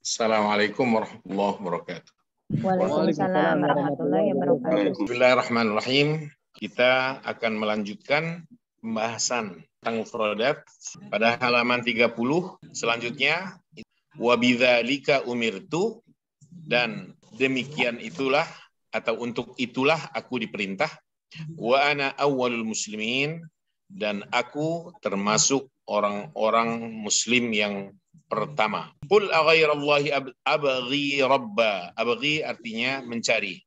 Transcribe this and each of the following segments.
Assalamualaikum warahmatullahi wabarakatuh. Waalaikumsalam warahmatullahi wabarakatuh. Bismillahirrahmanirrahim. Kita akan melanjutkan pembahasan tentang mufradat pada halaman 30. Selanjutnya, wa bidzalika umirtu, dan demikian itulah atau untuk itulah aku diperintah, wa ana awwalul muslimin, dan aku termasuk orang-orang muslim yang pertama. Qul aghairallahi abghi rabba. Abghi artinya mencari.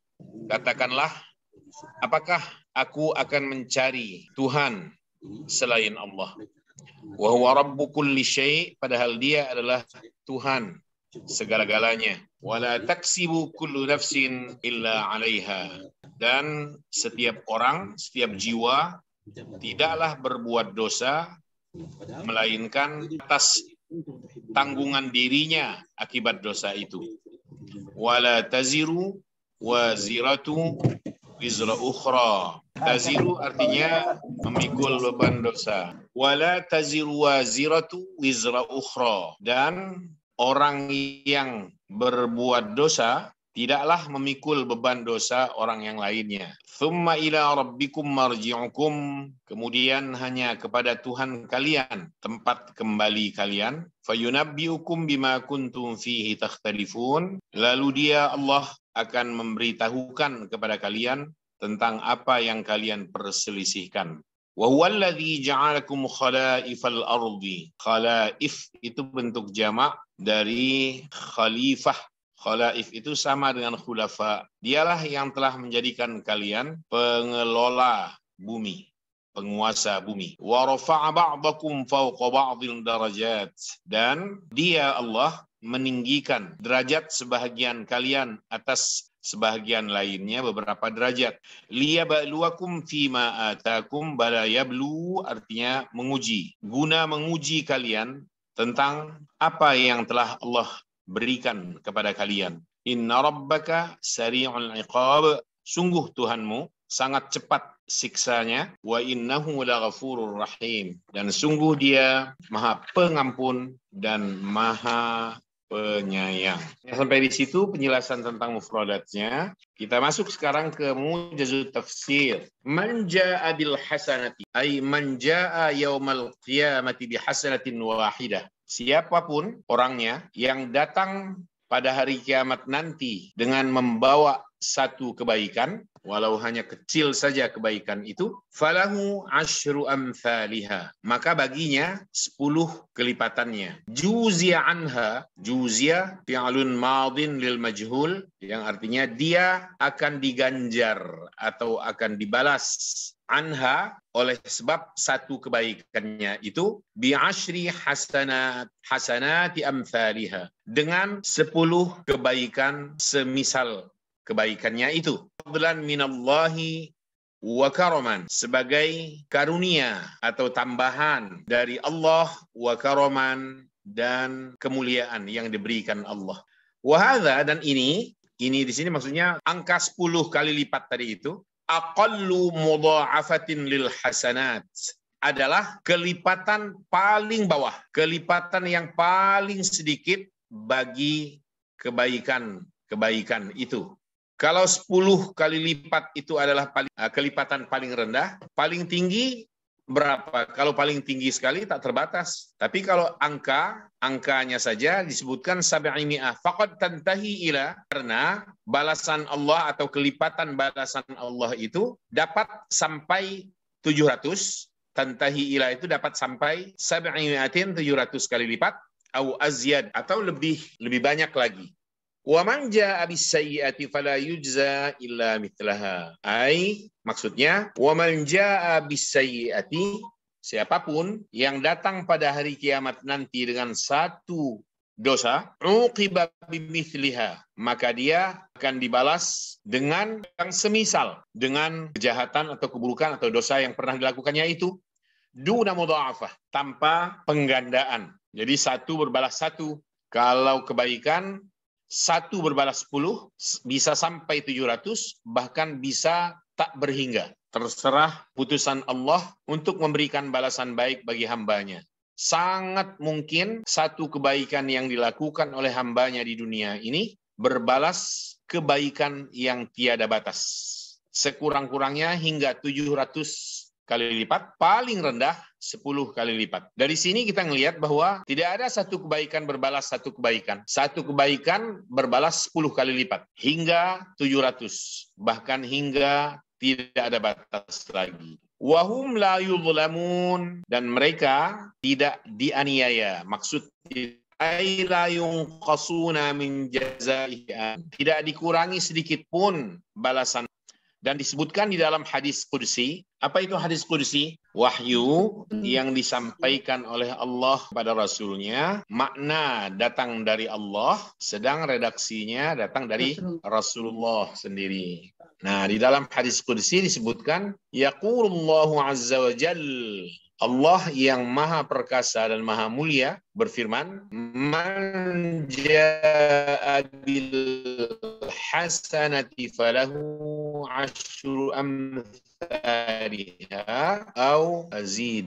Katakanlah, apakah aku akan mencari Tuhan selain Allah? Wa huwa rabbu kulli syai', padahal dia adalah Tuhan segala-galanya. Wala taksibu kullu nafsin illa 'alaiha, dan setiap orang, setiap jiwa tidaklah berbuat dosa melainkan atas tanggungan dirinya akibat dosa itu. Wala taziru waziratu wizra ukhra. Taziru artinya memikul beban dosa. Wala taziru waziratu wizra ukhra, dan orang yang berbuat dosa tidaklah memikul beban dosa orang yang lainnya. Tsumma ila rabbikum marji'ukum, kemudian hanya kepada Tuhan kalian tempat kembali kalian. Fayunabbi'ukum bima kuntum fihi takhtalifun, lalu dia Allah akan memberitahukan kepada kalian tentang apa yang kalian perselisihkan. Wa huwal ladzi ja'alakum khalaifal ardi. Khalaif itu bentuk jamak dari khalifah. Khalaif itu sama dengan khulafa. Dialah yang telah menjadikan kalian pengelola bumi, penguasa bumi. Wa rafa'a ba'dakum fawqa ba'dil darajat, dan dia Allah meninggikan derajat sebahagian kalian atas sebahagian lainnya beberapa derajat. Liyabluwakum fima atakum, bala yablu artinya menguji, guna menguji kalian tentang apa yang telah Allah berikan kepada kalian. Inna rabbaka sari'ul iqab, sungguh Tuhanmu sangat cepat siksanya. Wa innahu laghafurur rahim, dan sungguh dia maha pengampun dan maha penyayang. Sampai di situ penjelasan tentang mufradatnya. Kita masuk sekarang ke mujazut tafsir. Man jaa bil hasanati, ay man jaa yaumal qiyamati bi hasanatin wahidah. Siapapun orangnya yang datang pada hari kiamat nanti dengan membawa satu kebaikan, walau hanya kecil saja kebaikan itu, falahu asyru amthaliha, maka baginya 10 kelipatannya. Juzia anha, juzia fi'lun madin lil majhul, yang artinya dia akan diganjar atau akan dibalas anha oleh sebab satu kebaikannya itu, bi asyri hasanati amthaliha, dengan 10 kebaikan semisal kebaikannya itu. Fadlan minallahi wa karaman, sebagai karunia atau tambahan dari Allah, wa karaman, dan kemuliaan yang diberikan Allah. Wa hadza, dan ini di sini maksudnya angka 10 kali lipat tadi itu, aqallu mudha'afatin lil hasanat, adalah kelipatan paling bawah, kelipatan yang paling sedikit bagi kebaikan itu. Kalau 10 kali lipat itu adalah kelipatan paling rendah, paling tinggi berapa? Kalau paling tinggi sekali tak terbatas. Tapi kalau angkanya saja disebutkan 700, faqad tantahi ila, karena balasan Allah atau kelipatan balasan Allah itu dapat sampai 700. Tantahi ila itu dapat sampai 700 kali lipat, au azyad, atau lebih banyak lagi. Wa man jaa bis sayyi'ati fala yujza illa mithlaha. Maksudnya, wa man jaa bis sayyi'ati, siapapun yang datang pada hari kiamat nanti dengan satu dosa, uqiba bimithliha, maka dia akan dibalas dengan yang semisal dengan kejahatan atau keburukan atau dosa yang pernah dilakukannya itu, duna mudha'afah, tanpa penggandaan. Jadi satu berbalas satu. Kalau kebaikan, satu berbalas 10, bisa sampai 700, bahkan bisa tak berhingga. Terserah putusan Allah untuk memberikan balasan baik bagi hambanya. sangat mungkin satu kebaikan yang dilakukan oleh hambanya di dunia ini berbalas kebaikan yang tiada batas. Sekurang-kurangnya hingga 700 kali lipat, paling rendah 10 kali lipat. Dari sini kita melihat bahwa tidak ada satu kebaikan berbalas satu kebaikan. Satu kebaikan berbalas 10 kali lipat, hingga 700, bahkan hingga tidak ada batas lagi. Wahum la yuzlamun, dan mereka tidak dianiaya. Maksudnya ay la yunqasuna min jazaiha, tidak dikurangi sedikit pun balasan. Dan disebutkan di dalam hadis qudsi. Apa itu hadis qudsi? Wahyu yang disampaikan oleh Allah pada Rasulnya, makna datang dari Allah, sedang redaksinya datang dari Rasulullah sendiri. Nah, di dalam hadis qudsi disebutkan, yaqulullahu azza wa jal, Allah yang maha perkasa dan maha mulia berfirman, man jaa bil hasanati falahu asyru amthaliha au azid.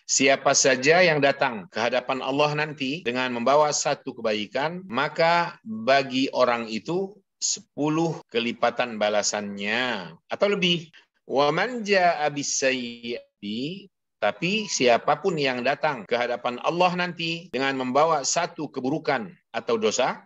Siapa saja yang datang ke hadapan Allah nanti dengan membawa satu kebaikan, maka bagi orang itu 10 kelipatan balasannya atau lebih. Wa man jaa bis-sayyi'ati, tapi siapapun yang datang ke hadapan Allah nanti dengan membawa satu keburukan atau dosa,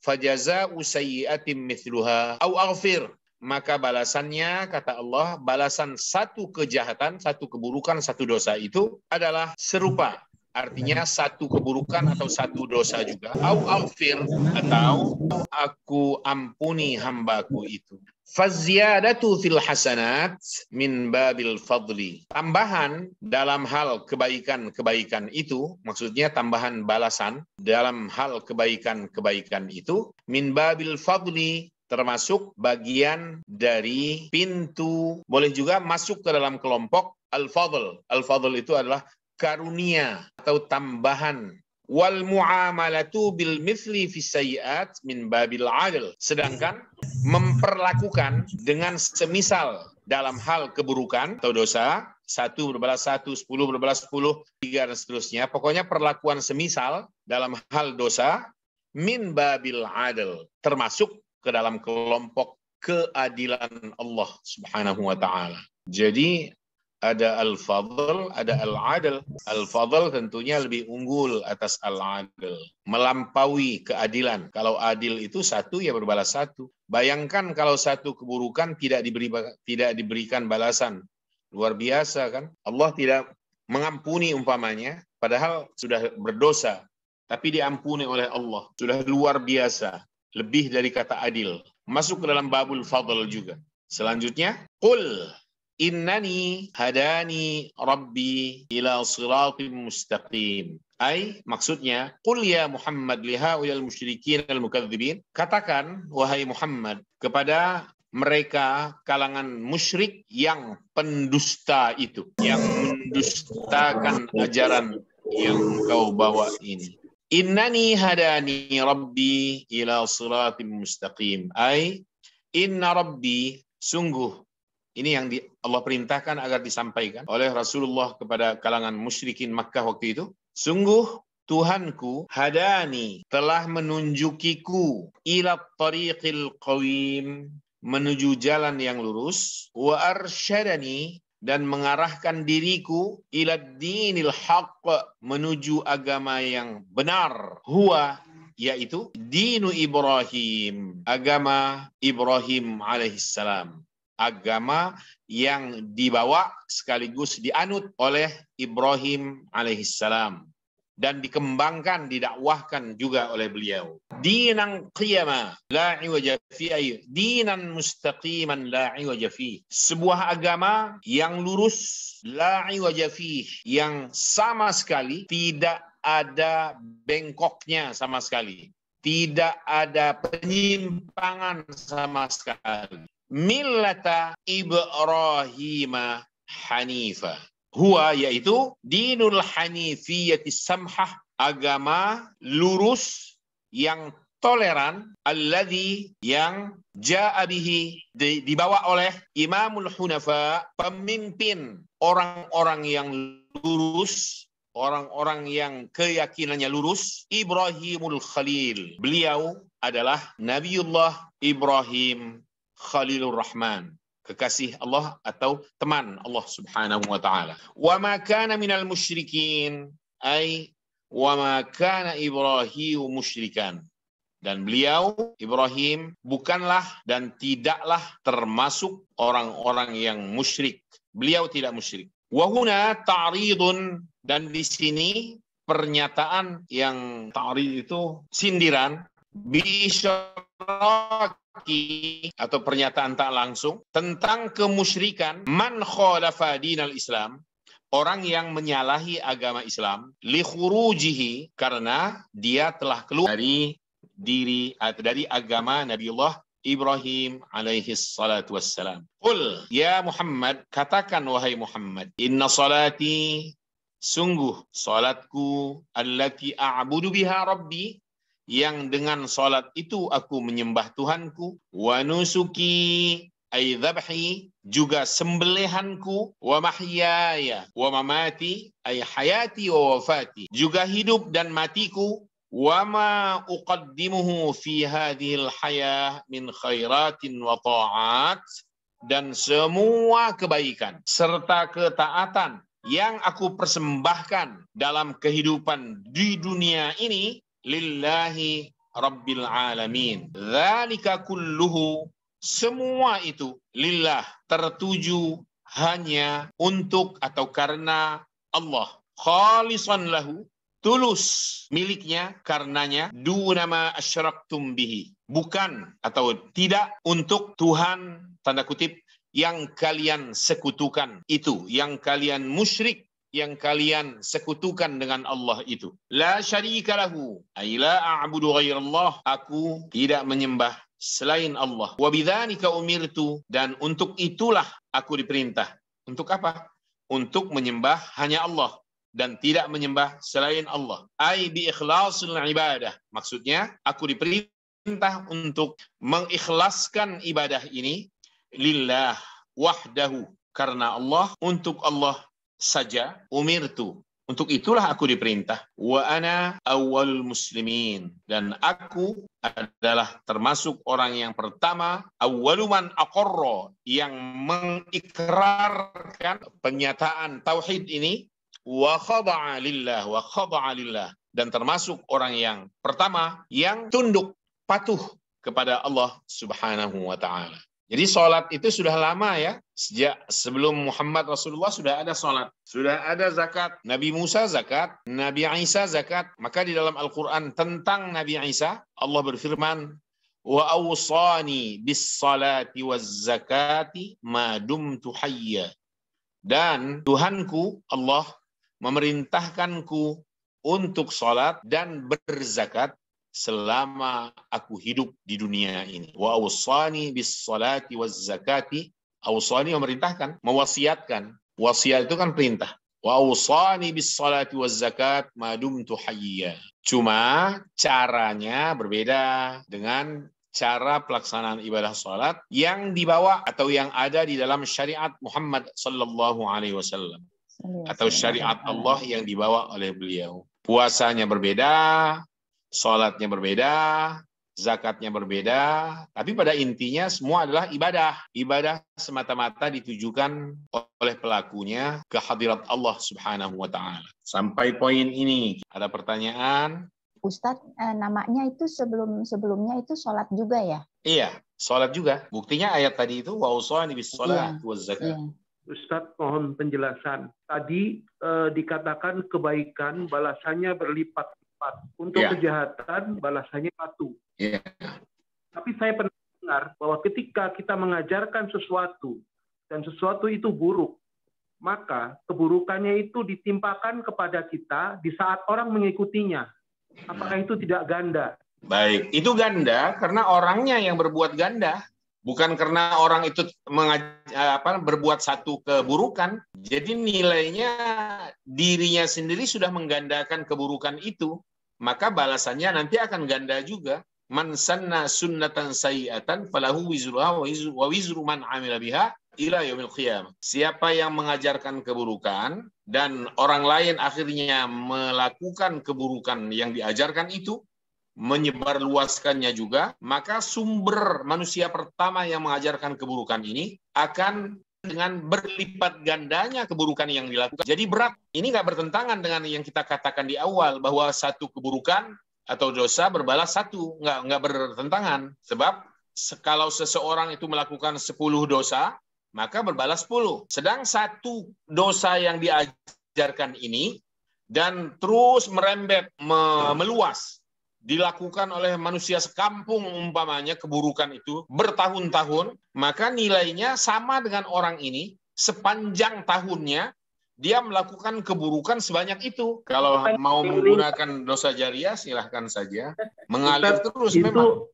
fajaza'u sayyi'atin mithluha au aghfir, maka balasannya, kata Allah, balasan satu kejahatan, satu keburukan, satu dosa itu adalah serupa. Artinya satu keburukan atau satu dosa juga. Au aghfir, atau aku ampuni hambaku itu. Faziyadatu fil hasanat min babil fadli. Tambahan dalam hal kebaikan-kebaikan itu, maksudnya tambahan balasan dalam hal kebaikan-kebaikan itu, min babil fadli, termasuk bagian dari pintu, boleh juga masuk ke dalam kelompok al-fadl. Al-fadl itu adalah karunia atau tambahan. Wal muamalatu bil mithli fi sayyi'at min babil adl. Sedangkan memperlakukan dengan semisal dalam hal keburukan atau dosa, 1 berbalas 1, 10 berbalas 10, 3 dan seterusnya. Pokoknya perlakuan semisal dalam hal dosa min babil adl, termasuk ke dalam kelompok keadilan Allah Subhanahu wa taala. Jadi ada al-fadl, ada al-adl. Al-fadl tentunya lebih unggul atas al-adl, melampaui keadilan. Kalau adil itu 1, ya berbalas 1. Bayangkan kalau satu keburukan tidak diberikan balasan. Luar biasa kan? Allah tidak mengampuni umpamanya, padahal sudah berdosa, tapi diampuni oleh Allah. Sudah luar biasa. Lebih dari kata adil. Masuk ke dalam babul fadl juga. Selanjutnya, qul innani hadani rabbi ila siratim mustaqim. Maksudnya, qul ya Muhammad lihaulal musyrikin al-mukadzibin. Katakan, wahai Muhammad, kepada mereka kalangan musyrik yang pendusta itu, yang mendustakan ajaran yang kau bawa ini. Innani hadani rabbi ila siratim mustaqim. Inna rabbi, sungguh, ini yang Allah perintahkan agar disampaikan oleh Rasulullah kepada kalangan musyrikin Makkah waktu itu. Sungguh Tuhanku, hadani, telah menunjukiku, ila tariqil qawim, menuju jalan yang lurus, wa arsyadani, dan mengarahkan diriku, ila dinil haqq, menuju agama yang benar. Huwa, yaitu dinu Ibrahim, agama Ibrahim alaihissalam. Agama yang dibawa sekaligus dianut oleh Ibrahim alaihissalam dan dikembangkan, didakwahkan juga oleh beliau. Dinan qiyama la iwaja fi, dinan mustaqiman la iwaja fi. Sebuah agama yang lurus, la iwaja fi, yang sama sekali tidak ada bengkoknya sama sekali. Tidak ada penyimpangan sama sekali. Millata Ibrahim Hanifa. Huwa, yaitu dinul hanifiyyati samhah, agama lurus yang toleran, alladzi, yang ja'a bihi, dibawa oleh Imamul Hunafa, pemimpin orang-orang yang lurus, orang-orang yang keyakinannya lurus, Ibrahimul Khalil. Beliau adalah Nabiullah Ibrahim Khalilur Rahman, kekasih Allah atau teman Allah Subhanahu wa taala. Wa ma kana minal musyrikin, ay wa ma kana Ibrahim musyrikan. Dan beliau, Ibrahim, bukanlah dan tidaklah termasuk orang-orang yang musyrik. Beliau tidak musyrik. Wa huna ta'ridun, dan di sini pernyataan yang ta'rid itu sindiran, bisyaraki atau pernyataan tak langsung tentang kemusyrikan man khalafa dinal Islam, orang yang menyalahi agama Islam, li khurujihi, karena dia telah keluar dari agama Nabiullah Ibrahim alaihi salatu wassalam. Qul ya Muhammad, katakan wahai Muhammad, inna salati, sungguh salatku, allati a'budu biha rabbi, yang dengan salat itu aku menyembah Tuhanku, wa nusuki ay dzabhi, juga sembelihanku, wa mahyaya wa mamati ay hayati wa wafati, juga hidup dan matiku, wa ma uqaddimuhu fi hadhil hayah min khairatin wa ta'at, dan semua kebaikan serta ketaatan yang aku persembahkan dalam kehidupan di dunia ini, lillahi rabbil alamin. Dzalika kulluhu, semua itu lillah, tertuju hanya untuk atau karena Allah, khalisan lahu, tulus miliknya karenanya, dunama asyraktum bihi, bukan atau tidak untuk Tuhan tanda kutip yang kalian sekutukan itu, yang kalian musyrik, yang kalian sekutukan dengan Allah itu. La syarika lahu, ay la a'budu ghairallah, aku tidak menyembah selain Allah. Wa bidzalika umirtu, dan untuk itulah aku diperintah. Untuk apa? Untuk menyembah hanya Allah dan tidak menyembah selain Allah. Ai bi ikhlasil ibadah, maksudnya aku diperintah untuk mengikhlaskan ibadah ini lillah wahdahu, karena Allah, untuk Allah saja. Umirtu, untuk itulah aku diperintah. Wa ana awwalul muslimin, dan aku adalah termasuk orang yang pertama, awwaluman aqarra, yang mengikrarkan pernyataan tauhid ini, wa khada'a lillah, wa khada'a lillah, dan termasuk orang yang pertama yang tunduk patuh kepada Allah Subhanahu wa taala. Jadi sholat itu sudah lama ya, sejak sebelum Muhammad Rasulullah sudah ada sholat, sudah ada zakat. Nabi Musa zakat, Nabi Isa zakat. Maka di dalam Al-Quran tentang Nabi Isa, Allah berfirman, wa awsani bis salati waz zakati ma dumtu hayya, dan Tuhanku Allah memerintahkanku untuk sholat dan berzakat selama aku hidup di dunia ini. Wa awsani bis salati waz zakati, awsani memerintahkan, mewasiatkan. Wasiat itu kan perintah. Wa awsani bis salati waz zakat ma dumtu hayya. Cuma caranya berbeda dengan cara pelaksanaan ibadah salat yang dibawa atau yang ada di dalam syariat Muhammad sallallahu alaihi wasallam, atau syariat Allah yang dibawa oleh beliau. Puasanya berbeda, salatnya berbeda, zakatnya berbeda, tapi pada intinya semua adalah ibadah. Ibadah semata-mata ditujukan oleh pelakunya ke hadirat Allah Subhanahu wa taala. Sampai poin ini ada pertanyaan? Ustadz, namanya itu sebelumnya itu sholat juga ya? Iya, sholat juga. Buktinya ayat tadi itu wa usani bis salat waz zakat. Iya. Ustadz, mohon penjelasan. Tadi dikatakan kebaikan balasannya berlipat-lipat. Untuk kejahatan balasannya satu. Yeah. Tapi saya pernah dengar bahwa ketika kita mengajarkan sesuatu dan sesuatu itu buruk, maka keburukannya itu ditimpakan kepada kita di saat orang mengikutinya. Apakah itu tidak ganda? Baik, itu ganda karena orangnya yang berbuat ganda. Bukan karena orang itu berbuat satu keburukan. Jadi nilainya dirinya sendiri sudah menggandakan keburukan itu. Maka balasannya nanti akan ganda juga. Man sanna sunnatan sayyi'atan falahu wizruha wa wizru man amila biha ila yaumil qiyamah. Siapa yang mengajarkan keburukan dan orang lain akhirnya melakukan keburukan yang diajarkan itu, menyebarluaskannya juga, maka sumber manusia pertama yang mengajarkan keburukan ini akan dengan berlipat gandanya keburukan yang dilakukan. Jadi berat. Ini nggak bertentangan dengan yang kita katakan di awal, bahwa satu keburukan atau dosa berbalas satu. Nggak bertentangan. Sebab kalau seseorang itu melakukan 10 dosa, maka berbalas 10. Sedang satu dosa yang diajarkan ini, dan terus merembet, meluas, dilakukan oleh manusia sekampung umpamanya keburukan itu bertahun-tahun, maka nilainya sama dengan orang ini sepanjang tahunnya dia melakukan keburukan sebanyak itu. Kalau mau menggunakan dosa jariah silahkan saja, mengalir terus itu. Memang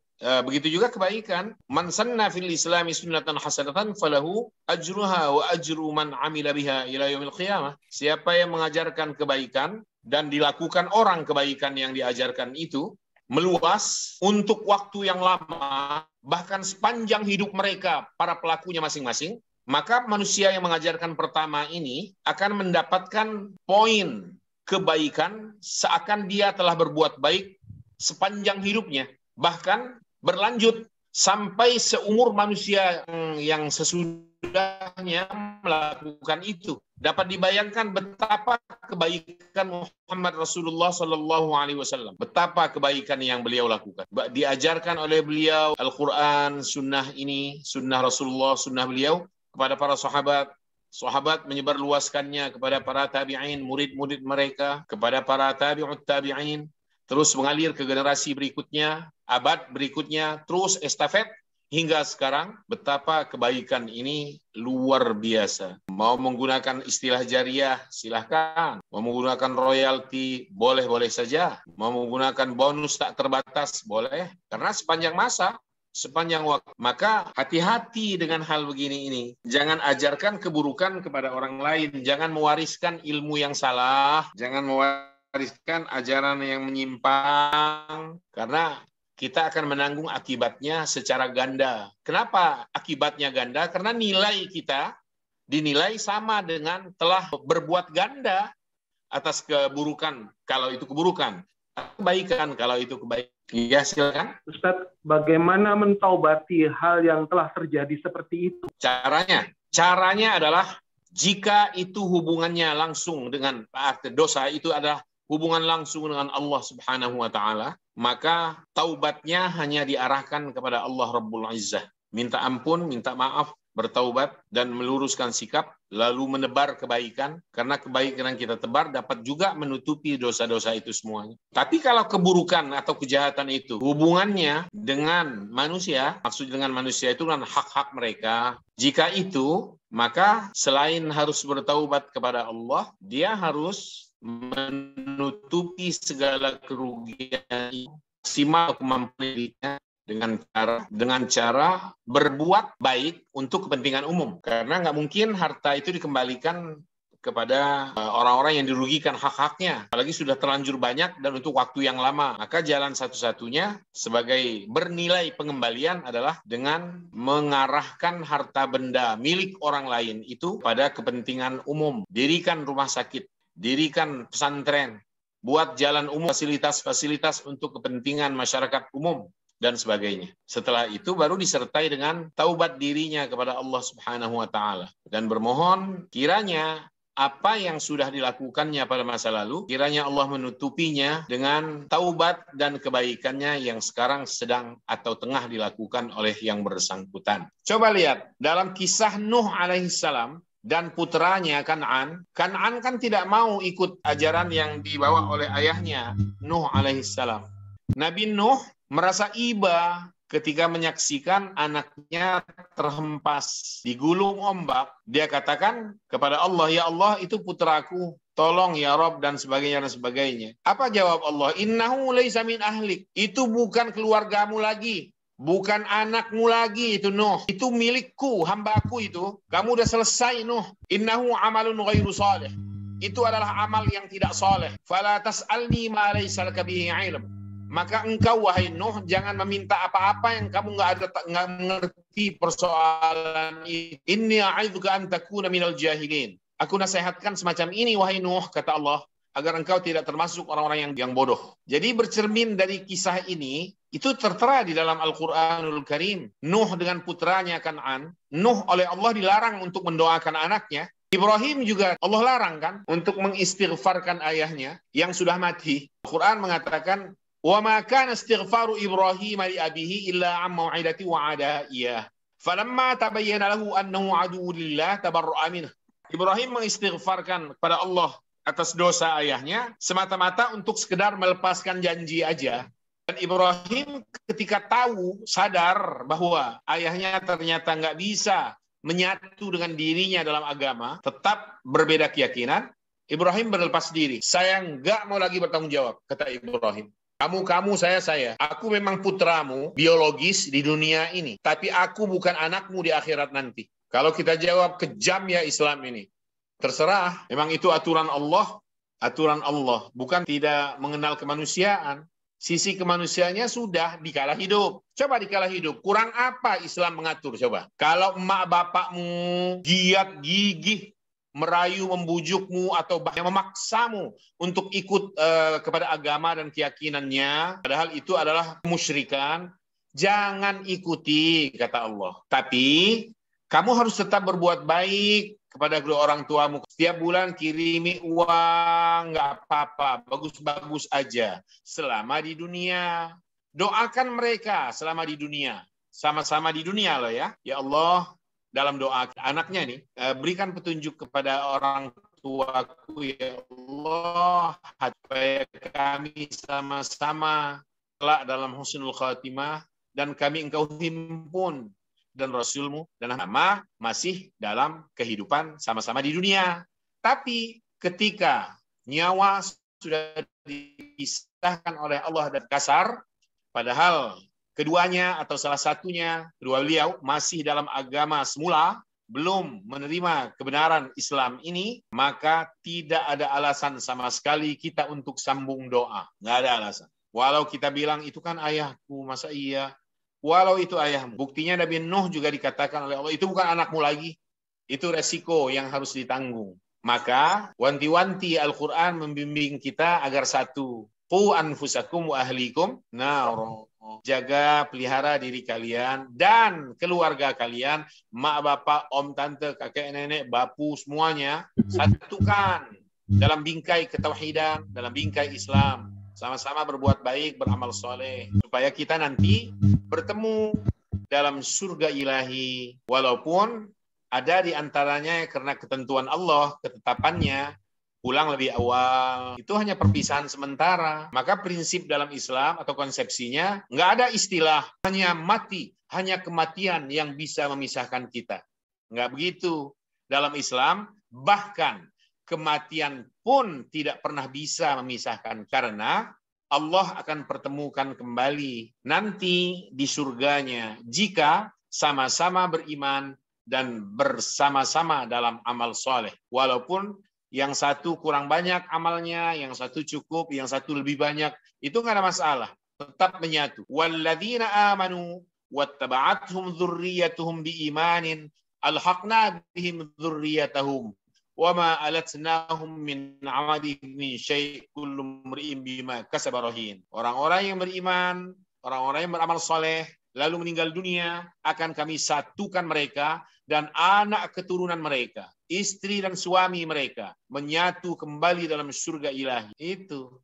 begitu juga kebaikan. Man sanna fil islami sunnatan hasanatan falahu ajruha wa ajru man amila biha ila yaumil qiyamah. Siapa yang mengajarkan kebaikan dan dilakukan orang kebaikan yang diajarkan itu meluas untuk waktu yang lama, bahkan sepanjang hidup mereka, para pelakunya masing-masing, maka manusia yang mengajarkan pertama ini akan mendapatkan poin kebaikan seakan dia telah berbuat baik sepanjang hidupnya, bahkan berlanjut sampai seumur manusia yang sesudahnya melakukan itu. Dapat dibayangkan betapa kebaikan Muhammad Rasulullah SAW. Betapa kebaikan yang beliau lakukan. Diajarkan oleh beliau Al-Quran, sunnah ini, sunnah Rasulullah, sunnah beliau kepada para sahabat. Sahabat menyebarluaskannya kepada para tabi'in, murid-murid mereka, kepada para tabi'ut tabi'in, terus mengalir ke generasi berikutnya, abad berikutnya, terus estafet hingga sekarang. Betapa kebaikan ini luar biasa. Mau menggunakan istilah jariah, silahkan. Mau menggunakan royalti, boleh-boleh saja. Mau menggunakan bonus tak terbatas, boleh. Karena sepanjang masa, sepanjang waktu. Maka hati-hati dengan hal begini ini. Jangan ajarkan keburukan kepada orang lain. Jangan mewariskan ilmu yang salah. Jangan mewariskan ajaran yang menyimpang. Karena kita akan menanggung akibatnya secara ganda. Kenapa akibatnya ganda? Karena nilai kita dinilai sama dengan telah berbuat ganda atas keburukan, kalau itu keburukan. Kebaikan, kalau itu kebaikan. Ya, silakan. Ustadz, bagaimana mentaubati hal yang telah terjadi seperti itu? Caranya adalah jika itu hubungannya langsung dengan dosa, itu adalah hubungan langsung dengan Allah Subhanahu wa Ta'ala, maka taubatnya hanya diarahkan kepada Allah Rabbul Izzah. Minta ampun, minta maaf, bertaubat, dan meluruskan sikap, lalu menebar kebaikan, karena kebaikan yang kita tebar dapat juga menutupi dosa-dosa itu semuanya. Tapi kalau keburukan atau kejahatan itu hubungannya dengan manusia, maksud dengan manusia itu kan hak-hak mereka, jika itu, maka selain harus bertaubat kepada Allah, dia harus menutupi segala kerugian maksimal kemampuannya dengan cara berbuat baik untuk kepentingan umum. Karena nggak mungkin harta itu dikembalikan kepada orang-orang yang dirugikan hak-haknya, apalagi sudah terlanjur banyak dan untuk waktu yang lama. Maka jalan satu-satunya sebagai bernilai pengembalian adalah dengan mengarahkan harta benda milik orang lain itu pada kepentingan umum. Dirikan rumah sakit, dirikan pesantren, buat jalan umum, fasilitas-fasilitas untuk kepentingan masyarakat umum, dan sebagainya. Setelah itu baru disertai dengan taubat dirinya kepada Allah Subhanahu wa Ta'ala. Dan bermohon kiranya apa yang sudah dilakukannya pada masa lalu, kiranya Allah menutupinya dengan taubat dan kebaikannya yang sekarang sedang atau tengah dilakukan oleh yang bersangkutan. Coba lihat, dalam kisah Nuh alaihissalam dan putranya Kan'an. Kan'an kan tidak mau ikut ajaran yang dibawa oleh ayahnya Nuh alaihissalam. Nabi Nuh merasa iba ketika menyaksikan anaknya terhempas di gulung ombak. Dia katakan kepada Allah, ya Allah, itu putraku, tolong ya Rob, dan sebagainya dan sebagainya. Apa jawab Allah? Innahu laisa min ahlik. Itu bukan keluargamu lagi. Bukan anakmu lagi itu Nuh. Itu milikku, hambaku itu. Kamu udah selesai Nuh. Innahu amalun ghairu salih. Itu adalah amal yang tidak saleh. Fala tas'alni ma laysa laka bihi ilm. Maka engkau wahai Nuh jangan meminta apa-apa yang kamu nggak mengerti persoalan ini. Inni a'idzuka an takuna minal jahilin. Aku nasihatkan semacam ini wahai Nuh, kata Allah, agar engkau tidak termasuk orang-orang yang bodoh. Jadi bercermin dari kisah ini, itu tertera di dalam Al-Quranul Karim. Nuh dengan putranya Kan'an, Nuh oleh Allah dilarang untuk mendoakan anaknya. Ibrahim juga Allah larang kan untuk mengistighfarkan ayahnya yang sudah mati. Al-Quran mengatakan, wa ma kana istighfaru Ibrahim li abihi illa an mau'idati wa'ada iyah. Falamma tabayyana lahu annahu aduwwun lillah tabarra'a minhu. Ibrahim mengistighfarkan kepada Allah atas dosa ayahnya semata-mata untuk sekedar melepaskan janji aja. Dan Ibrahim ketika tahu, sadar bahwa ayahnya ternyata nggak bisa menyatu dengan dirinya dalam agama, tetap berbeda keyakinan, Ibrahim berlepas diri. Saya nggak mau lagi bertanggung jawab, kata Ibrahim. Kamu, saya. Aku memang putramu biologis di dunia ini, tapi aku bukan anakmu di akhirat nanti. Kalau kita jawab kejam ya Islam ini. Terserah, memang itu aturan Allah, bukan tidak mengenal kemanusiaan. Sisi kemanusiaannya sudah dikala hidup. Coba dikala hidup, kurang apa Islam mengatur coba? Kalau emak bapakmu giat gigih merayu, membujukmu atau bahkan memaksamu untuk ikut kepada agama dan keyakinannya, padahal itu adalah kemusyrikan, jangan ikuti kata Allah. Tapi kamu harus tetap berbuat baik kepada kedua orang tuamu. Setiap bulan kirimi uang, nggak apa-apa, bagus-bagus aja. Selama di dunia, doakan mereka selama di dunia. Sama-sama di dunia loh ya. Ya Allah, dalam doa anaknya nih, berikan petunjuk kepada orang tuaku ya Allah, supaya kami sama-sama kelak dalam husnul khatimah, dan kami engkau himpun dan Rasulmu dan nama masih dalam kehidupan sama-sama di dunia. Tapi ketika nyawa sudah dipisahkan oleh Allah dan kasar, padahal keduanya atau salah satunya, kedua beliau masih dalam agama semula, belum menerima kebenaran Islam ini, maka tidak ada alasan sama sekali kita untuk sambung doa. Nggak ada alasan. Walau kita bilang, itu kan ayahku, masa iya? Walau itu ayahmu. Buktinya Nabi Nuh juga dikatakan oleh Allah, itu bukan anakmu lagi. Itu resiko yang harus ditanggung. Maka wanti-wanti Al-Quran membimbing kita agar satu, qu anfusakum wa ahlikum naro. Jaga, pelihara diri kalian dan keluarga kalian, mak, bapak, om, tante, kakek, nenek, bapu, semuanya, satukan dalam bingkai ketauhidan, dalam bingkai Islam. Sama-sama berbuat baik, beramal soleh, supaya kita nanti bertemu dalam surga ilahi. Walaupun ada di antaranya karena ketentuan Allah, ketetapannya, pulang lebih awal. Itu hanya perpisahan sementara. Maka prinsip dalam Islam atau konsepsinya, nggak ada istilah hanya mati, hanya kematian yang bisa memisahkan kita. Nggak begitu. Dalam Islam, bahkan kematian pun tidak pernah bisa memisahkan, karena Allah akan pertemukan kembali nanti di surganya jika sama-sama beriman dan bersama-sama dalam amal soleh. Walaupun yang satu kurang banyak amalnya, yang satu cukup, yang satu lebih banyak, itu nggak ada masalah. Tetap menyatu. Walladzina amanu wattaba'athum dzurriyyatuhum biimanin alhaqna bihim dzurriyyatahum wama alatnahum min amalihim min syai' kullu mri'in bima kasaba rahin. Orang-orang yang beriman, orang-orang yang beramal soleh, lalu meninggal dunia, akan kami satukan mereka dan anak keturunan mereka, istri dan suami mereka, menyatu kembali dalam surga ilahi. Itu.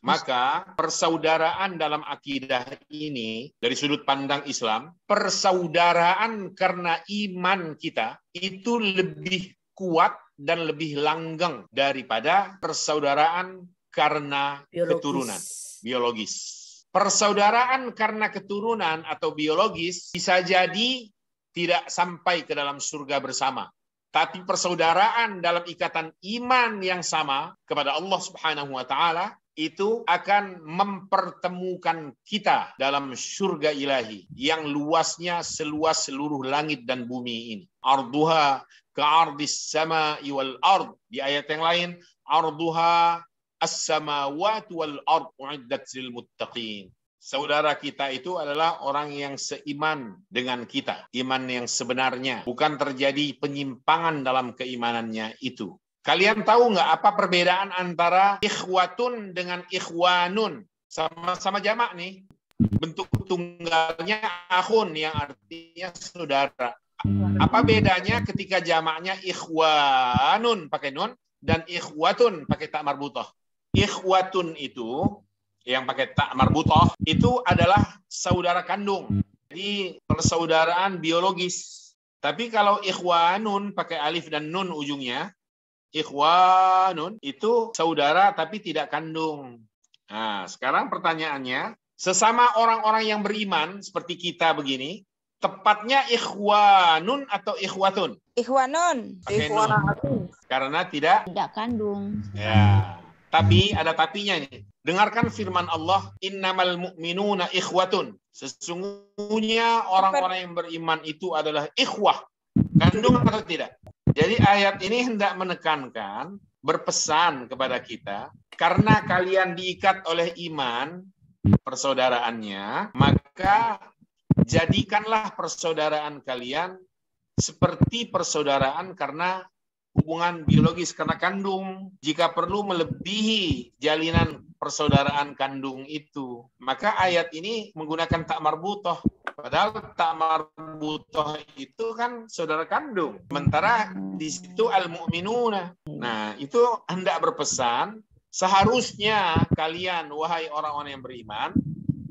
Maka persaudaraan dalam akidah ini, dari sudut pandang Islam, persaudaraan karena iman kita, itu lebih kuat dan lebih langgeng daripada persaudaraan karena keturunan biologis. Persaudaraan karena keturunan atau biologis bisa jadi tidak sampai ke dalam surga bersama. Tapi persaudaraan dalam ikatan iman yang sama kepada Allah Subhanahu wa Ta'ala itu akan mempertemukan kita dalam surga ilahi yang luasnya seluas seluruh langit dan bumi ini. Arduha ka'ardis sama'i wal ard. Di ayat yang lain, arduha as-samawati wal ard uiddat lil muttaqin. Saudara kita itu adalah orang yang seiman dengan kita. Iman yang sebenarnya. Bukan terjadi penyimpangan dalam keimanannya itu. Kalian tahu nggak apa perbedaan antara ikhwatun dengan ikhwanun? Sama-sama jamak nih. Bentuk tunggalnya akhun yang artinya saudara. Apa bedanya ketika jamaknya ikhwanun pakai nun dan ikhwatun pakai ta marbutah? Ikhwatun itu yang pakai ta marbutah itu adalah saudara kandung. Jadi persaudaraan biologis. Tapi kalau ikhwanun pakai alif dan nun ujungnya, ikhwanun itu saudara tapi tidak kandung. Nah, sekarang pertanyaannya, sesama orang-orang yang beriman seperti kita begini, tepatnya ikhwanun atau ikhwatun? Ikhwanun. Pakai nun. Karena tidak kandung. Ya. Tapi ada tapinya nih. Dengarkan firman Allah, innamal mu'minuna ikhwatun. Sesungguhnya orang-orang yang beriman itu adalah ikhwah. Kandung atau tidak? Jadi ayat ini hendak menekankan, berpesan kepada kita, karena kalian diikat oleh iman, persaudaraannya, maka jadikanlah persaudaraan kalian seperti persaudaraan karena hubungan biologis karena kandung. Jika perlu melebihi jalinan persaudaraan kandung itu. Maka ayat ini menggunakan tak marbutah. Padahal tak marbutah itu kan saudara kandung. Sementara di situ al-mu'minuna. Nah, itu hendak berpesan, seharusnya kalian, wahai orang-orang yang beriman,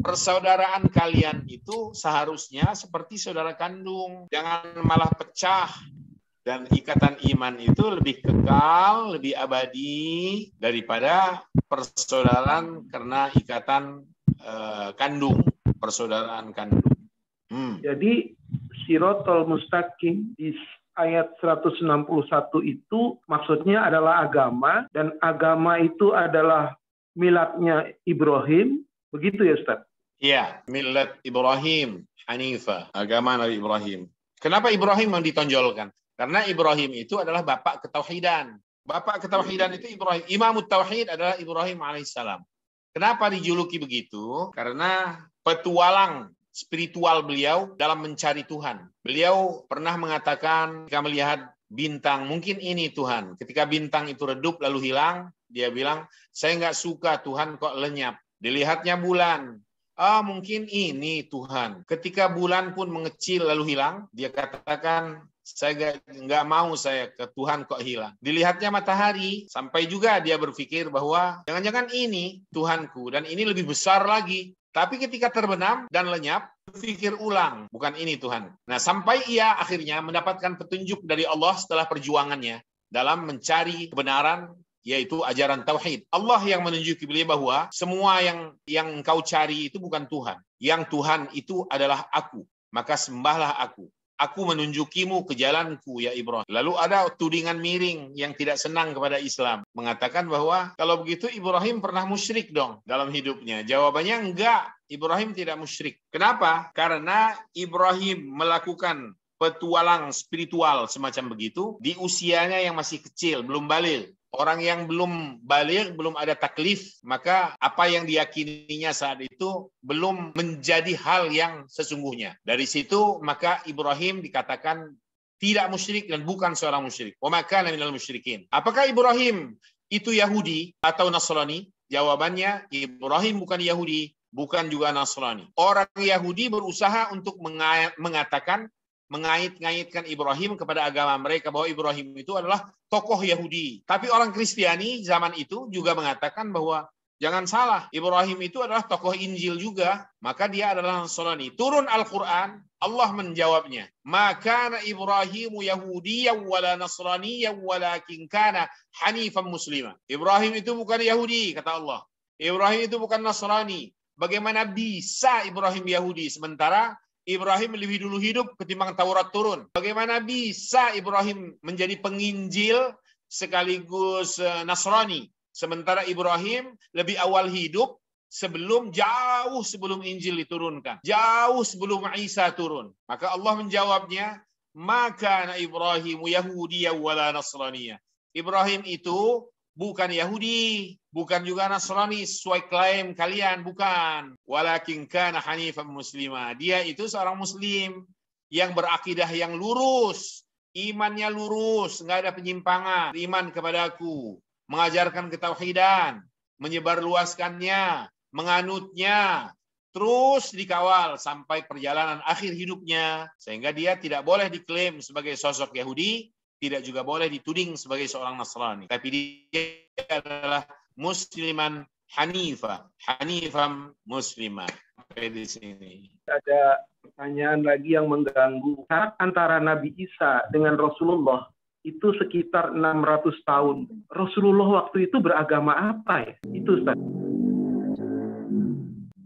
persaudaraan kalian itu seharusnya seperti saudara kandung. Jangan malah pecah. Dan ikatan iman itu lebih kekal, lebih abadi daripada persaudaraan karena ikatan kandung, persaudaraan kandung. Jadi Sirotol Mustaqim di ayat 161 itu maksudnya adalah agama, dan agama itu adalah milatnya Ibrahim, begitu ya Ustaz? Iya, milat Ibrahim, Hanifah, agama Nabi Ibrahim. Kenapa Ibrahim yang ditonjolkan? Karena Ibrahim itu adalah bapak ketauhidan. Bapak ketauhidan itu Ibrahim. Imamut Tauhid adalah Ibrahim alaihissalam. Kenapa dijuluki begitu? Karena petualang spiritual beliau dalam mencari Tuhan. Beliau pernah mengatakan ketika melihat bintang, mungkin ini Tuhan. Ketika bintang itu redup lalu hilang, dia bilang, saya nggak suka Tuhan kok lenyap. Dilihatnya bulan. Mungkin ini Tuhan. Ketika bulan pun mengecil lalu hilang, dia katakan, saya nggak mau saya ke Tuhan kok hilang. Dilihatnya matahari, sampai juga dia berpikir bahwa jangan-jangan ini Tuhanku, dan ini lebih besar lagi. Tapi ketika terbenam dan lenyap, berpikir ulang, bukan ini Tuhan. Nah, sampai ia akhirnya mendapatkan petunjuk dari Allah setelah perjuangannya dalam mencari kebenaran, yaitu ajaran tauhid. Allah yang menunjuki beliau bahwa semua yang engkau cari itu bukan Tuhan. Yang Tuhan itu adalah aku. Maka sembahlah aku. Aku menunjukimu ke jalanku, ya Ibrahim. Lalu ada tudingan miring yang tidak senang kepada Islam. Mengatakan bahwa kalau begitu Ibrahim pernah musyrik dong dalam hidupnya. Jawabannya enggak. Ibrahim tidak musyrik. Kenapa? Karena Ibrahim melakukan petualang spiritual semacam begitu di usianya yang masih kecil, belum baligh. Orang yang belum baligh, belum ada taklif, maka apa yang diyakininya saat itu belum menjadi hal yang sesungguhnya. Dari situ maka Ibrahim dikatakan tidak musyrik dan bukan seorang musyrik. Wa ma kana minal musyrikin. Apakah Ibrahim itu Yahudi atau Nasrani? Jawabannya, Ibrahim bukan Yahudi, bukan juga Nasrani. Orang Yahudi berusaha untuk mengatakan, mengait-ngaitkan Ibrahim kepada agama mereka bahwa Ibrahim itu adalah tokoh Yahudi. Tapi orang Kristiani zaman itu juga mengatakan bahwa jangan salah, Ibrahim itu adalah tokoh Injil juga, maka dia adalah Nasrani. Turun Al-Quran, Allah menjawabnya. Maka Ibrahimu Yahudiyyan wala Nasraniyyan walakin kana hanifan muslima. Ibrahim itu bukan Yahudi, kata Allah. Ibrahim itu bukan Nasrani. Bagaimana bisa Ibrahim Yahudi sementara Ibrahim lebih dulu hidup ketimbang Taurat turun? Bagaimana bisa Ibrahim menjadi penginjil sekaligus Nasrani? Sementara Ibrahim lebih awal hidup jauh sebelum Injil diturunkan. Jauh sebelum Isa turun. Maka Allah menjawabnya, maka Ibrahim Yahudiyya wala Nasraniyya. Ibrahim itu bukan Yahudi, bukan juga Nasrani sesuai klaim kalian, bukan. Walakin kana hanifan muslima. Dia itu seorang muslim yang berakidah yang lurus, imannya lurus, nggak ada penyimpangan, iman kepadaku, mengajarkan ketauhidan, menyebarluaskannya, menganutnya, terus dikawal sampai perjalanan akhir hidupnya, sehingga dia tidak boleh diklaim sebagai sosok Yahudi, tidak juga boleh dituding sebagai seorang Nasrani. Tapi dia adalah musliman hanifah, hanifam muslimah. Sampai di sini. Ada pertanyaan lagi yang mengganggu. Jarak antara Nabi Isa dengan Rasulullah itu sekitar 600 tahun. Rasulullah waktu itu beragama apa ya? Itu Ustaz.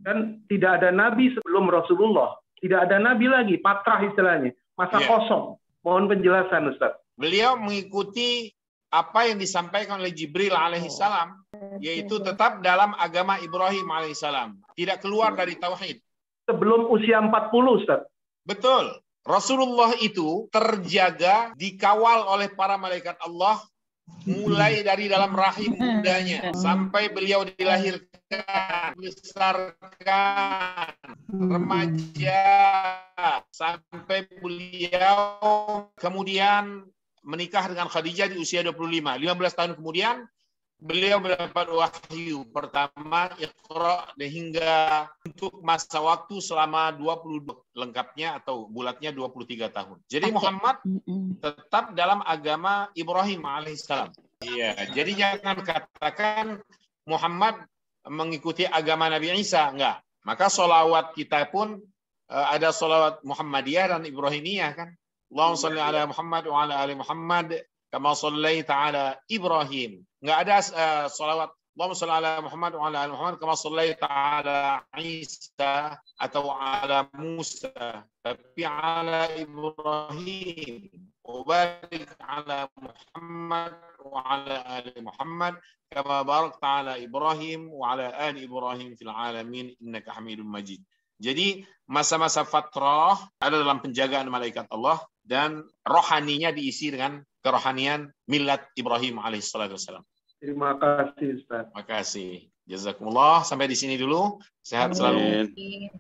Kan tidak ada nabi sebelum Rasulullah. Tidak ada nabi lagi, patrah istilahnya. Masa kosong. Mohon penjelasan Ustaz. Beliau mengikuti apa yang disampaikan oleh Jibril alaihissalam, yaitu tetap dalam agama Ibrahim alaihissalam. Tidak keluar dari tauhid. Sebelum usia 40 Ustaz. Betul. Rasulullah itu terjaga, dikawal oleh para malaikat Allah, mulai dari dalam rahim bundanya sampai beliau dilahirkan, dibesarkan, remaja, sampai beliau kemudian menikah dengan Khadijah di usia 25. 15 tahun kemudian beliau mendapat wahyu pertama Iqra hingga untuk masa waktu selama 20 lengkapnya atau bulatnya 23 tahun. Jadi Muhammad tetap dalam agama Ibrahim alaihissalam. Iya, jadi jangan katakan Muhammad mengikuti agama Nabi Isa, enggak. Maka sholawat kita pun ada sholawat Muhammadiyah dan Ibrahimiyah kan. Allahumma shalli ala Muhammad wa ala ali Muhammad kama shallaita ala Ibrahim. Enggak ada sholawat Allahumma shalli ala Muhammad wa ala ali Muhammad kama shallaita ala Isa atau ala Musa, tapi ala Ibrahim. Wabarik ala Muhammad wa ala ali Muhammad kama barakta ala Ibrahim wa ala ali Ibrahim fil alamin innaka Hamidum Majid. Jadi masa-masa fatrah ada dalam penjagaan malaikat Allah dan rohaninya diisi dengan kerohanian milat Ibrahim alaihissalatu wassalam. Terima kasih Ustaz. Terima kasih. Jazakumullah. Sampai di sini dulu. Sehat selalu.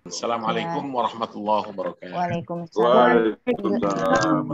Assalamualaikum warahmatullahi wabarakatuh. Waalaikumsalam. Waalaikumsalam.